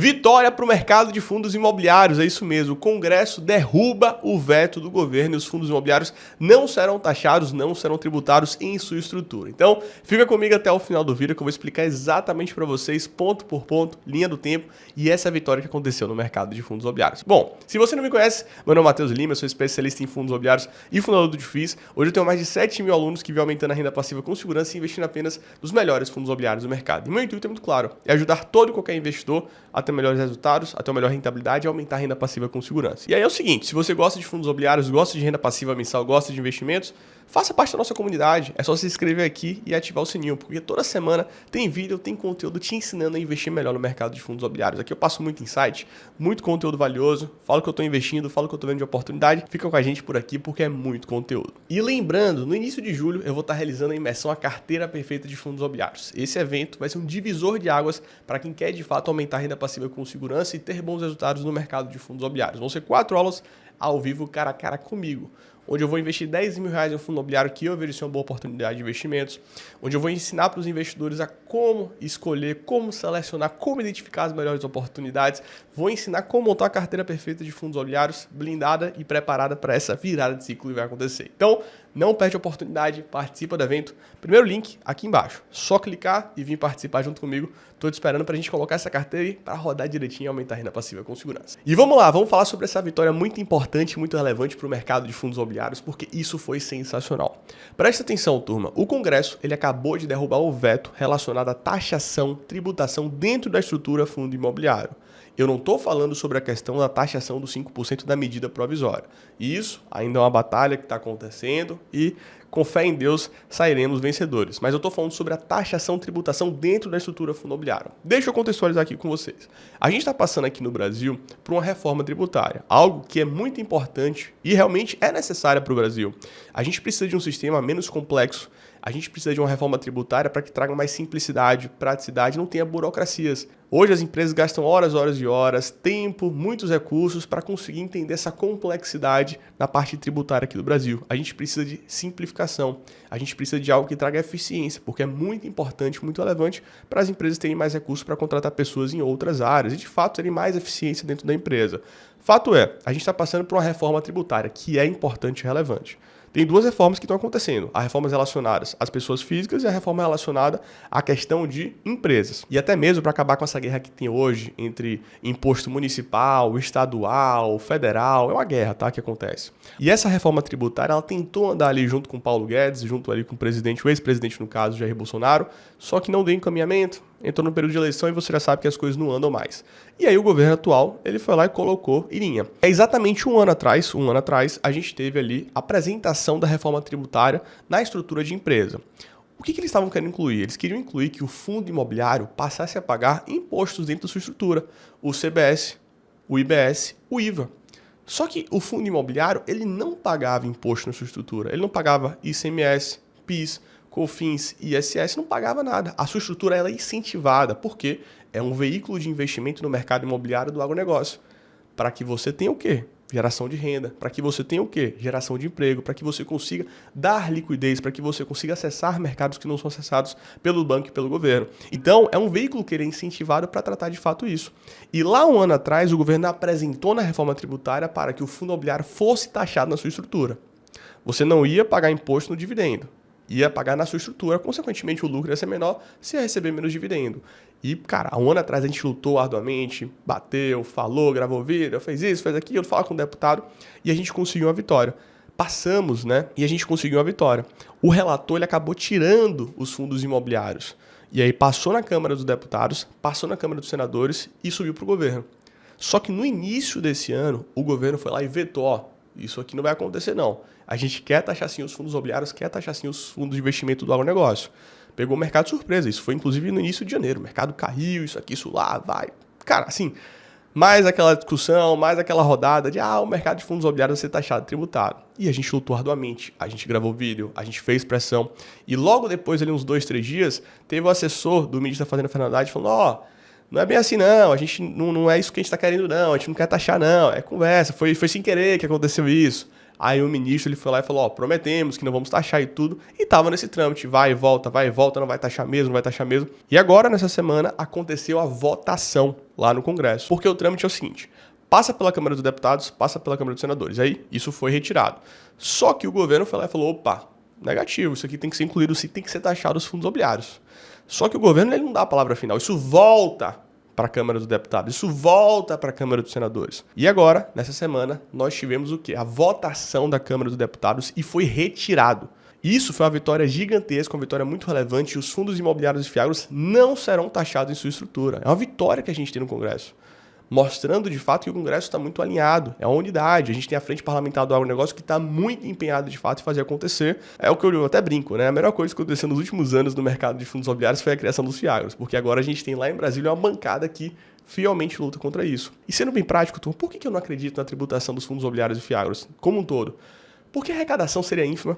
Vitória para o mercado de fundos imobiliários, é isso mesmo. O Congresso derruba o veto do governo e os fundos imobiliários não serão taxados, não serão tributados em sua estrutura. Então, fica comigo até o final do vídeo que eu vou explicar exatamente para vocês, ponto por ponto, linha do tempo e essa vitória que aconteceu no mercado de fundos imobiliários. Bom, se você não me conhece, meu nome é Matheus Lima, eu sou especialista em fundos imobiliários e fundador do Difis. Hoje eu tenho mais de 7 mil alunos que vêm aumentando a renda passiva com segurança e investindo apenas nos melhores fundos imobiliários do mercado. E meu intuito é muito claro, é ajudar todo e qualquer investidor a ter melhores resultados, a ter uma melhor rentabilidade e aumentar a renda passiva com segurança. E aí é o seguinte, se você gosta de fundos imobiliários, gosta de renda passiva mensal, gosta de investimentos, faça parte da nossa comunidade. É só se inscrever aqui e ativar o sininho, porque toda semana tem vídeo, tem conteúdo te ensinando a investir melhor no mercado de fundos imobiliários. Aqui eu passo muito insight, muito conteúdo valioso, falo que eu estou investindo, falo que eu estou vendo de oportunidade. Fica com a gente por aqui porque é muito conteúdo. E lembrando, no início de julho eu vou estar realizando a imersão A Carteira Perfeita de Fundos Imobiliários. Esse evento vai ser um divisor de águas para quem quer de fato aumentar a renda passiva com segurança e ter bons resultados no mercado de fundos imobiliários. Vão ser 4 aulas ao vivo, cara a cara comigo, onde eu vou investir 10 mil reais em um fundo imobiliário que eu vejo ser uma boa oportunidade de investimentos, onde eu vou ensinar para os investidores a como escolher, como selecionar, como identificar as melhores oportunidades, vou ensinar como montar a carteira perfeita de fundos imobiliários, blindada e preparada para essa virada de ciclo que vai acontecer. Então, não perde a oportunidade, participa do evento. Primeiro link aqui embaixo, só clicar e vir participar junto comigo. Estou te esperando para a gente colocar essa carteira aí para rodar direitinho e aumentar a renda passiva com segurança. E vamos lá, vamos falar sobre essa vitória muito importante, muito relevante para o mercado de fundos imobiliários, porque isso foi sensacional. Presta atenção, turma. O Congresso ele acabou de derrubar o veto relacionado à taxação, tributação dentro da estrutura fundo imobiliário. Eu não estou falando sobre a questão da taxação dos 5% da medida provisória. Isso ainda é uma batalha que está acontecendo e, com fé em Deus, sairemos vencedores. Mas eu estou falando sobre a taxação, tributação dentro da estrutura fundo imobiliário. Deixa eu contextualizar aqui com vocês. A gente está passando aqui no Brasil por uma reforma tributária, algo que é muito importante e realmente é necessária para o Brasil. A gente precisa de um sistema menos complexo, a gente precisa de uma reforma tributária para que traga mais simplicidade, praticidade, não tenha burocracias. Hoje as empresas gastam horas e horas, tempo, muitos recursos para conseguir entender essa complexidade na parte tributária aqui do Brasil. A gente precisa de simplificação, a gente precisa de algo que traga eficiência, porque é muito importante, muito relevante para as empresas terem mais recursos para contratar pessoas em outras áreas e de fato terem mais eficiência dentro da empresa. Fato é, a gente está passando por uma reforma tributária que é importante e relevante. Tem duas reformas que estão acontecendo, as reformas relacionadas às pessoas físicas e a reforma relacionada à questão de empresas. E até mesmo para acabar com essa guerra que tem hoje entre imposto municipal, estadual, federal, é uma guerra, tá, que acontece. E essa reforma tributária, ela tentou andar ali junto com Paulo Guedes, junto ali com o presidente, o ex-presidente no caso, Jair Bolsonaro, só que não deu encaminhamento, entrou no período de eleição e você já sabe que as coisas não andam mais. E aí o governo atual, ele foi lá e colocou em linha. É exatamente um ano atrás, a gente teve ali a apresentação da reforma tributária na estrutura de empresa. O que eles estavam querendo incluir? Eles queriam incluir que o fundo imobiliário passasse a pagar impostos dentro da sua estrutura, o CBS, o IBS, o IVA. Só que o fundo imobiliário, ele não pagava imposto na sua estrutura, ele não pagava ICMS, PIS, COFINS, ISS, não pagava nada. A sua estrutura ela é incentivada, porque é um veículo de investimento no mercado imobiliário do agronegócio. Para que você tenha o quê? Geração de renda. Para que você tenha o quê? Geração de emprego. Para que você consiga dar liquidez, para que você consiga acessar mercados que não são acessados pelo banco e pelo governo. Então, é um veículo que ele é incentivado para tratar de fato isso. E lá um ano atrás, o governo apresentou na reforma tributária para que o fundo imobiliário fosse taxado na sua estrutura. Você não ia pagar imposto no dividendo. Ia pagar na sua estrutura, consequentemente o lucro ia ser menor, você ia receber menos dividendo. E, cara, há um ano atrás a gente lutou arduamente, bateu, falou, gravou vídeo, fez isso, fez aquilo, falou com o deputado e a gente conseguiu uma vitória. Passamos, né? E a gente conseguiu uma vitória. O relator ele acabou tirando os fundos imobiliários. E aí passou na Câmara dos Deputados, passou na Câmara dos Senadores e subiu para o governo. Só que no início desse ano, o governo foi lá e vetou, ó, isso aqui não vai acontecer não. A gente quer taxar sim os fundos imobiliários, quer taxar sim os fundos de investimento do agronegócio. Pegou o mercado de surpresa, isso foi inclusive no início de janeiro. O mercado caiu, isso aqui, isso lá, vai. Cara, assim, mais aquela discussão, mais aquela rodada de o mercado de fundos imobiliários vai ser taxado, tributado. E a gente lutou arduamente, a gente gravou vídeo, a gente fez pressão. E logo depois, ali uns 2, 3 dias, teve o assessor do ministro da Fazenda, Fernando Haddad, falando, não é bem assim não, a gente não é isso que a gente está querendo não, a gente não quer taxar não, é conversa, foi sem querer que aconteceu isso. Aí o ministro ele foi lá e falou, prometemos que não vamos taxar e tudo. E tava nesse trâmite, vai e volta, não vai taxar mesmo, não vai taxar mesmo. E agora, nessa semana, aconteceu a votação lá no Congresso. Porque o trâmite é o seguinte, passa pela Câmara dos Deputados, passa pela Câmara dos Senadores. Aí, isso foi retirado. Só que o governo foi lá e falou, opa, negativo, isso aqui tem que ser incluído, tem que ser taxado os fundos imobiliários. Só que o governo ele não dá a palavra final, isso volta para a Câmara dos Deputados, isso volta para a Câmara dos Senadores. E agora, nessa semana, nós tivemos o quê? A votação da Câmara dos Deputados e foi retirado. Isso foi uma vitória gigantesca, uma vitória muito relevante, e os fundos imobiliários e fiagros não serão taxados em sua estrutura. É uma vitória que a gente tem no Congresso, mostrando de fato que o Congresso está muito alinhado, é uma unidade. A gente tem a Frente Parlamentar do Agronegócio que está muito empenhado de fato em fazer acontecer. É o que eu até brinco, né? A melhor coisa que aconteceu nos últimos anos no mercado de fundos imobiliários foi a criação dos fiagros, porque agora a gente tem lá em Brasília uma bancada que fielmente luta contra isso. E sendo bem prático, turma, por que eu não acredito na tributação dos fundos imobiliários e fiagros como um todo? Porque a arrecadação seria ínfima,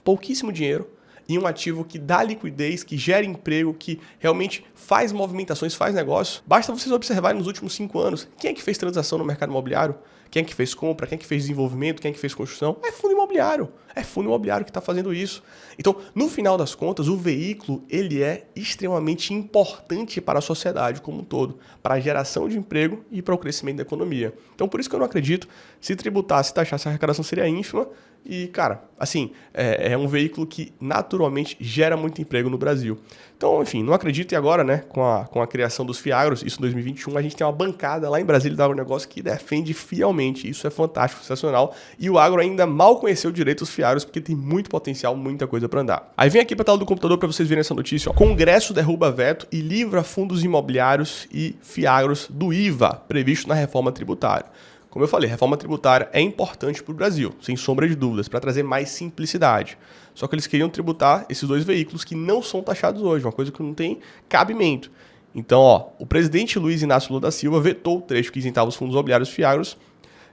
pouquíssimo dinheiro, e um ativo que dá liquidez, que gera emprego, que realmente faz movimentações, faz negócio. Basta vocês observarem nos últimos 5 anos, quem é que fez transação no mercado imobiliário? Quem é que fez compra? Quem é que fez desenvolvimento? Quem é que fez construção? É fundo imobiliário. É fundo imobiliário que está fazendo isso. Então, no final das contas, o veículo ele é extremamente importante para a sociedade como um todo, para a geração de emprego e para o crescimento da economia. Então, por isso que eu não acredito, se tributasse, taxasse, a arrecadação seria ínfima. E, cara, assim, é um veículo que naturalmente gera muito emprego no Brasil. Então, enfim, não acredito. E agora, né, com a criação dos fiagros, isso em 2021, a gente tem uma bancada lá em Brasília do agronegócio que defende fielmente. Isso é fantástico, sensacional. E o agro ainda mal conheceu direito os fiagros, porque tem muito potencial, muita coisa para andar. Aí vem aqui para a tela do computador para vocês verem essa notícia. Congresso derruba veto e livra fundos imobiliários e fiagros do IVA, previsto na reforma tributária. Como eu falei, a reforma tributária é importante para o Brasil, sem sombra de dúvidas, para trazer mais simplicidade. Só que eles queriam tributar esses dois veículos que não são taxados hoje, uma coisa que não tem cabimento. Então, o presidente Luiz Inácio Lula da Silva vetou o trecho que isentava os fundos imobiliários e fiagros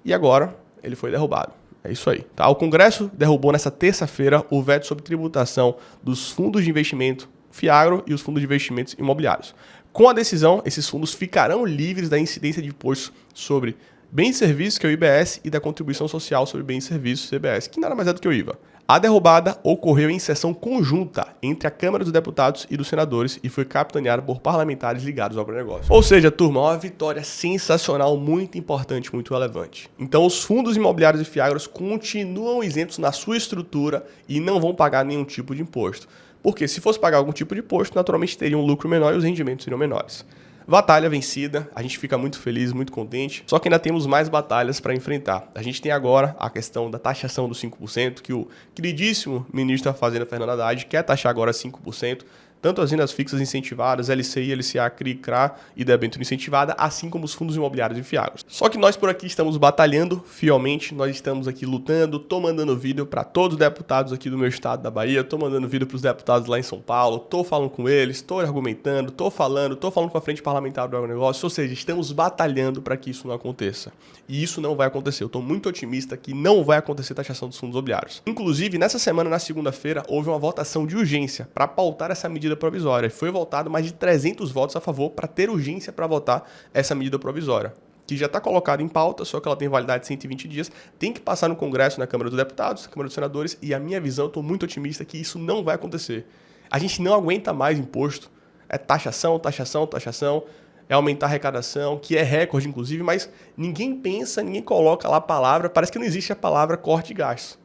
e agora ele foi derrubado. É isso aí. Tá? O Congresso derrubou nessa terça-feira o veto sobre tributação dos fundos de investimento fiagro e os fundos de investimentos imobiliários. Com a decisão, esses fundos ficarão livres da incidência de imposto sobre bens e serviços, que é o IBS, e da contribuição social sobre bens e serviços, CBS, que nada mais é do que o IVA. A derrubada ocorreu em sessão conjunta entre a Câmara dos Deputados e dos Senadores e foi capitaneada por parlamentares ligados ao agronegócio. Ou seja, turma, uma vitória sensacional, muito importante, muito relevante. Então, os fundos imobiliários e fiagros continuam isentos na sua estrutura e não vão pagar nenhum tipo de imposto. Porque se fosse pagar algum tipo de imposto, naturalmente teria um lucro menor e os rendimentos seriam menores. Batalha vencida, a gente fica muito feliz, muito contente, só que ainda temos mais batalhas para enfrentar. A gente tem agora a questão da taxação dos 5%, que o queridíssimo ministro da Fazenda, Fernando Haddad, quer taxar agora 5%, tanto as rendas fixas incentivadas, LCI, LCA, CRI, CRA e debênture incentivada, assim como os fundos imobiliários e fiagros. Só que nós por aqui estamos batalhando fielmente, nós estamos aqui lutando, tô mandando vídeo para todos os deputados aqui do meu estado da Bahia, tô mandando vídeo para os deputados lá em São Paulo, tô falando com eles, tô argumentando, tô falando com a Frente Parlamentar do Agronegócio, ou seja, estamos batalhando para que isso não aconteça. E isso não vai acontecer, eu tô muito otimista que não vai acontecer taxação dos fundos imobiliários. Inclusive, nessa semana, na segunda-feira, houve uma votação de urgência para pautar essa medida provisória. Foi votado mais de 300 votos a favor para ter urgência para votar essa medida provisória, que já está colocada em pauta, só que ela tem validade de 120 dias, tem que passar no Congresso, na Câmara dos Deputados, na Câmara dos Senadores, e a minha visão, eu estou muito otimista que isso não vai acontecer. A gente não aguenta mais imposto, é taxação, taxação, taxação, é aumentar a arrecadação, que é recorde inclusive, mas ninguém pensa, ninguém coloca lá a palavra, parece que não existe a palavra corte de gastos,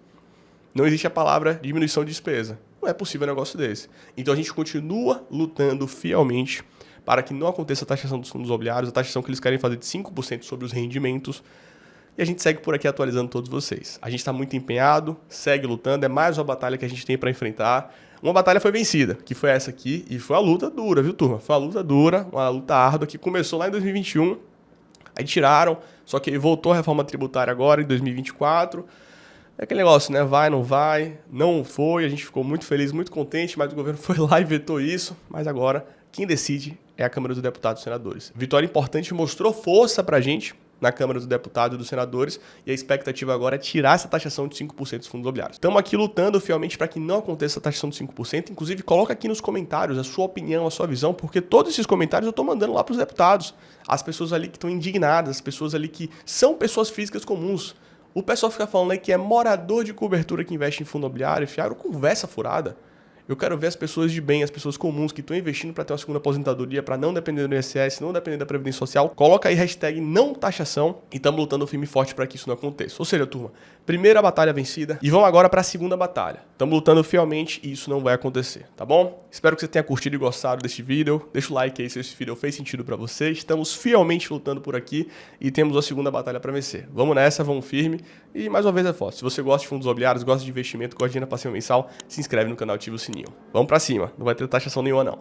não existe a palavra diminuição de despesa. Não é possível um negócio desse. Então a gente continua lutando fielmente para que não aconteça a taxação dos fundos imobiliários, a taxação que eles querem fazer de 5% sobre os rendimentos. E a gente segue por aqui atualizando todos vocês. A gente está muito empenhado, segue lutando, é mais uma batalha que a gente tem para enfrentar. Uma batalha foi vencida, que foi essa aqui, e foi uma luta dura, viu, turma? Foi uma luta dura, uma luta árdua, que começou lá em 2021, aí tiraram, só que voltou a reforma tributária agora, em 2024. É aquele negócio, né? Vai, não vai, não foi, a gente ficou muito feliz, muito contente, mas o governo foi lá e vetou isso, mas agora quem decide é a Câmara dos Deputados e Senadores. Vitória importante, mostrou força pra gente na Câmara dos Deputados e dos Senadores, e a expectativa agora é tirar essa taxação de 5% dos fundos imobiliários. Estamos aqui lutando fielmente para que não aconteça a taxação de 5%, inclusive coloca aqui nos comentários a sua opinião, a sua visão, porque todos esses comentários eu estou mandando lá para os deputados, as pessoas ali que estão indignadas, as pessoas ali que são pessoas físicas comuns, O pessoal fica falando aí que é morador de cobertura que investe em fundo imobiliário, fiaram conversa furada. Eu quero ver as pessoas de bem, as pessoas comuns que estão investindo para ter uma segunda aposentadoria, para não depender do INSS, não depender da Previdência Social. Coloca aí hashtag não taxação e estamos lutando firme e forte para que isso não aconteça. Ou seja, turma, primeira batalha vencida e vamos agora para a segunda batalha. Estamos lutando fielmente e isso não vai acontecer, tá bom? Espero que você tenha curtido e gostado deste vídeo. Deixa o like aí se esse vídeo fez sentido para você. Estamos fielmente lutando por aqui e temos a segunda batalha para vencer. Vamos nessa, vamos firme e mais uma vez é forte. Se você gosta de fundos imobiliários, gosta de investimento, gosta de renda passiva mensal, se inscreve no canal e ativa o sininho. Vamos pra cima, não vai ter taxação nenhuma não.